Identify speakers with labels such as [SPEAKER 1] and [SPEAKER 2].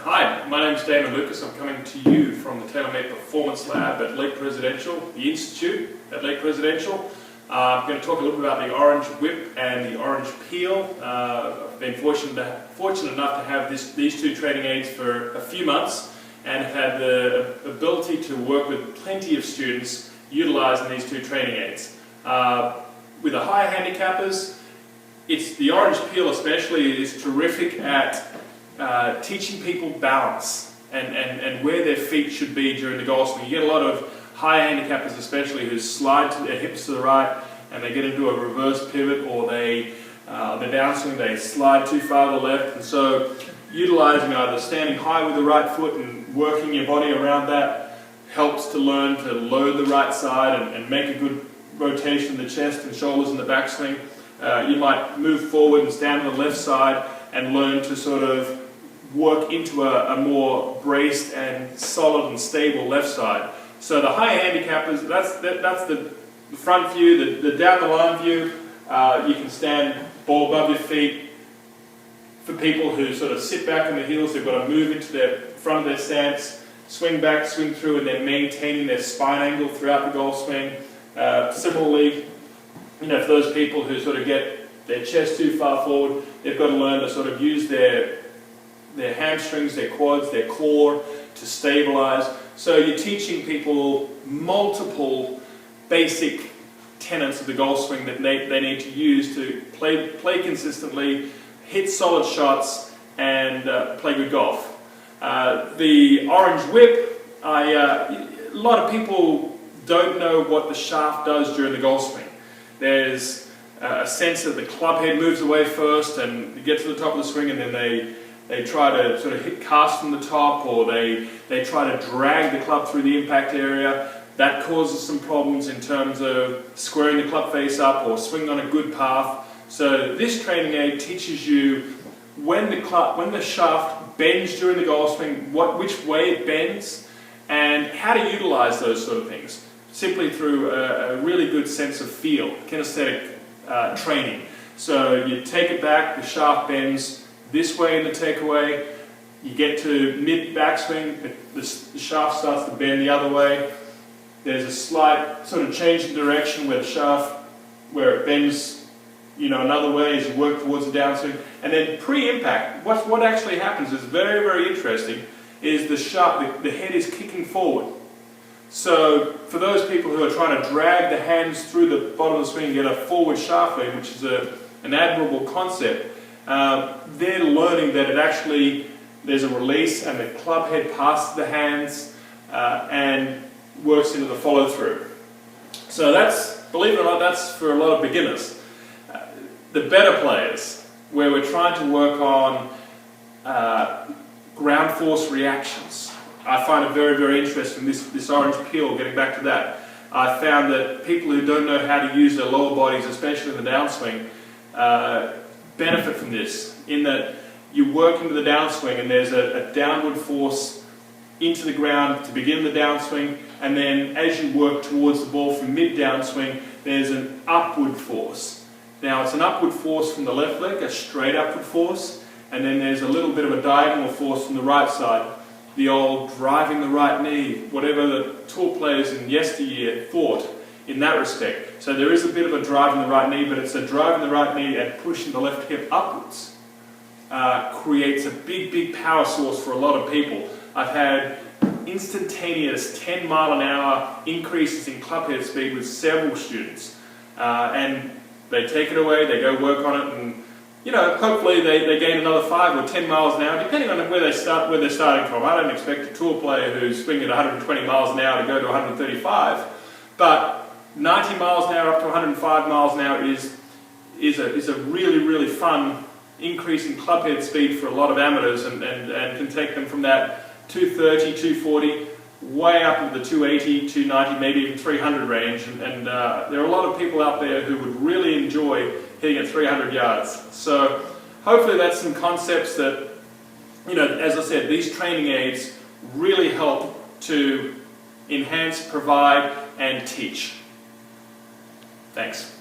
[SPEAKER 1] Hi, my name is Damon Lucas. I'm coming to you from the TaylorMade Performance Lab at Lake Presidential, the Institute at Lake Presidential. I'm going to talk a little bit about the orange whip and the orange peel. I've been fortunate enough to have these two training aids for a few months and have had the ability to work with plenty of students utilizing these two training aids. With the higher handicappers, the orange peel especially is terrific at teaching people balance and where their feet should be during the golf swing. You get a lot of high handicappers especially who slide to their hips to the right and they get into a reverse pivot, or the downswing they slide too far to the left, and so utilizing either standing high with the right foot and working your body around that helps to learn to load the right side and make a good rotation of the chest and shoulders in the backswing. You might move forward and stand on the left side and learn to sort of work into a more braced and solid and stable left side. So the higher handicappers, that's the front view. The down the line view, you can stand ball above your feet. For people who sort of sit back on the heels, they've got to move into their front of their stance, swing back, swing through, and then maintaining their spine angle throughout the golf swing. Similarly, for those people who sort of get their chest too far forward, they've got to learn to sort of use their hamstrings, their quads, their core to stabilize. So you're teaching people multiple basic tenets of the golf swing that they need to use to play consistently, hit solid shots, and play good golf. The orange whip, a lot of people don't know what the shaft does during the golf swing. There's a sense that the club head moves away first and you get to the top of the swing, and then they try to sort of hit cast from the top, or they try to drag the club through the impact area. That causes some problems in terms of squaring the club face up or swinging on a good path. So this training aid teaches you when the shaft bends during the golf swing, which way it bends, and how to utilize those sort of things, simply through a really good sense of feel, kinesthetic training. So you take it back, the shaft bends this way in the takeaway, you get to mid backswing, the shaft starts to bend the other way. There's a slight sort of change in direction where it bends another way as you work towards the downswing. And then pre-impact, what actually happens is very, very interesting, is the head is kicking forward. So for those people who are trying to drag the hands through the bottom of the swing and get a forward shaft lead, which is an admirable concept, they're learning that there's a release and the club head passes the hands and works into the follow through. So believe it or not, that's for a lot of beginners. The better players, where we're trying to work on ground force reactions, I find it very, very interesting, this orange peel, getting back to that. I found that people who don't know how to use their lower bodies, especially in the downswing, benefit from this, in that you work into the downswing and there's a downward force into the ground to begin the downswing, and then as you work towards the ball from mid-downswing, there's an upward force. Now it's an upward force from the left leg, a straight upward force, and then there's a little bit of a diagonal force from the right side. The old driving the right knee, whatever the tour players in yesteryear thought in that respect. So there is a bit of a driving the right knee, but it's a driving the right knee and pushing the left hip upwards. Creates a big, big power source for a lot of people. I've had instantaneous 10-mile-an-hour increases in club head speed with several students. And they take it away, they go work on it, and hopefully they gain another 5 or 10 miles an hour, depending on where they're starting from. I don't expect a tour player who's swinging at 120 miles an hour to go to 135, but 90 miles an hour up to 105 miles an hour is a really, really fun increase in club head speed for a lot of amateurs, and can take them from that 230, 240, way up into the 280, 290, maybe even 300 range. And there are a lot of people out there who would really enjoy hitting at 300 yards. So hopefully that's some concepts that, as I said, these training aids really help to enhance, provide, and teach. Thanks.